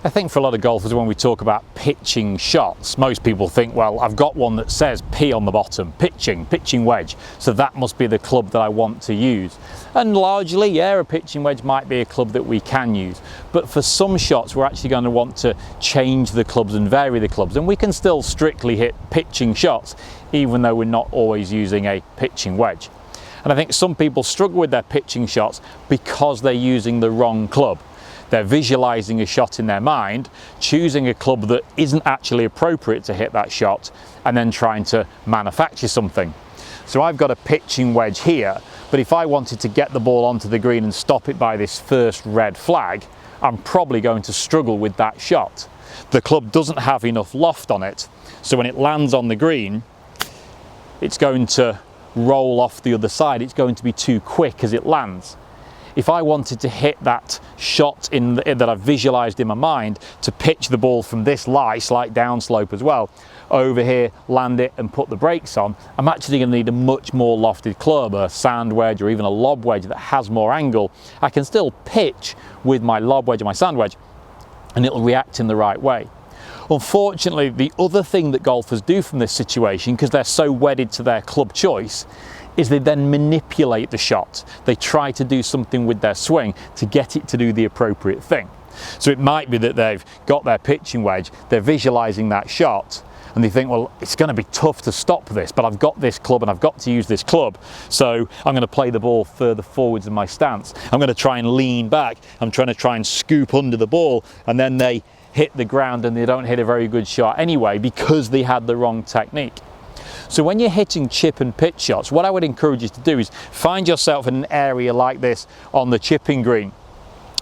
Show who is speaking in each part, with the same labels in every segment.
Speaker 1: I think for a lot of golfers, when we talk about pitching shots, most people think, well, I've got one that says P on the bottom, pitching wedge, so that must be the club that I want to use. And largely, yeah, a pitching wedge might be a club that we can use. But for some shots, we're actually going to want to change the clubs and vary the clubs. And we can still strictly hit pitching shots, even though we're not always using a pitching wedge. And I think some people struggle with their pitching shots because they're using the wrong club. They're visualizing a shot in their mind, choosing a club that isn't actually appropriate to hit that shot, and then trying to manufacture something. So I've got a pitching wedge here, but if I wanted to get the ball onto the green and stop it by this first red flag, I'm probably going to struggle with that shot. The club doesn't have enough loft on it, so when it lands on the green, it's going to roll off the other side. It's going to be too quick as it lands. If I wanted to hit that shot that I've visualized in my mind, to pitch the ball from this slight downslope as well, over here, land it and put the brakes on, I'm actually going to need a much more lofted club, a sand wedge or even a lob wedge that has more angle. I can still pitch with my lob wedge or my sand wedge and it'll react in the right way. Unfortunately, the other thing that golfers do from this situation, because they're so wedded to their club choice, is they then manipulate the shot. They try to do something with their swing to get it to do the appropriate thing. So it might be that they've got their pitching wedge, they're visualizing that shot, and they think, well, it's going to be tough to stop this, but I've got this club and I've got to use this club, so I'm going to play the ball further forwards in my stance. I'm going to try and lean back, I'm trying to try and scoop under the ball, and then they hit the ground and they don't hit a very good shot anyway because they had the wrong technique. So when you're hitting chip and pitch shots, what I would encourage you to do is find yourself in an area like this on the chipping green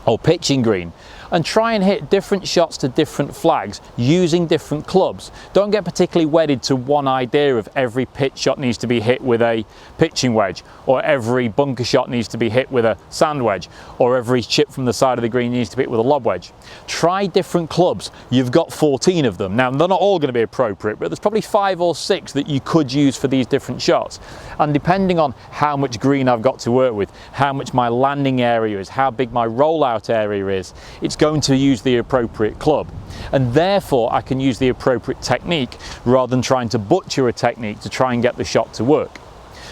Speaker 1: or pitching green and try and hit different shots to different flags using different clubs. Don't get particularly wedded to one idea of every pitch shot needs to be hit with a pitching wedge, or every bunker shot needs to be hit with a sand wedge, or every chip from the side of the green needs to be hit with a lob wedge. Try different clubs. You've got 14 of them. Now, they're not all going to be appropriate, but there's probably 5 or 6 that you could use for these different shots. And depending on how much green I've got to work with, how much my landing area is, how big my rollout area is, it's going to use the appropriate club. And therefore, I can use the appropriate technique rather than trying to butcher a technique to try and get the shot to work.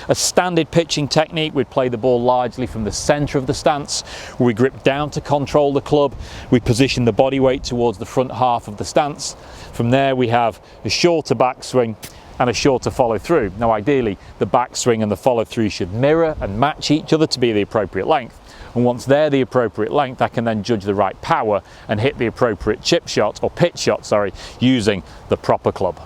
Speaker 1: A standard pitching technique, we'd play the ball largely from the center of the stance. We grip down to control the club. We position the body weight towards the front half of the stance. From there, we have a shorter backswing and a shorter follow through. Now, ideally, the backswing and the follow through should mirror and match each other to be the appropriate length. And once they're the appropriate length, I can then judge the right power and hit the appropriate chip shot or pitch shot, using the proper club.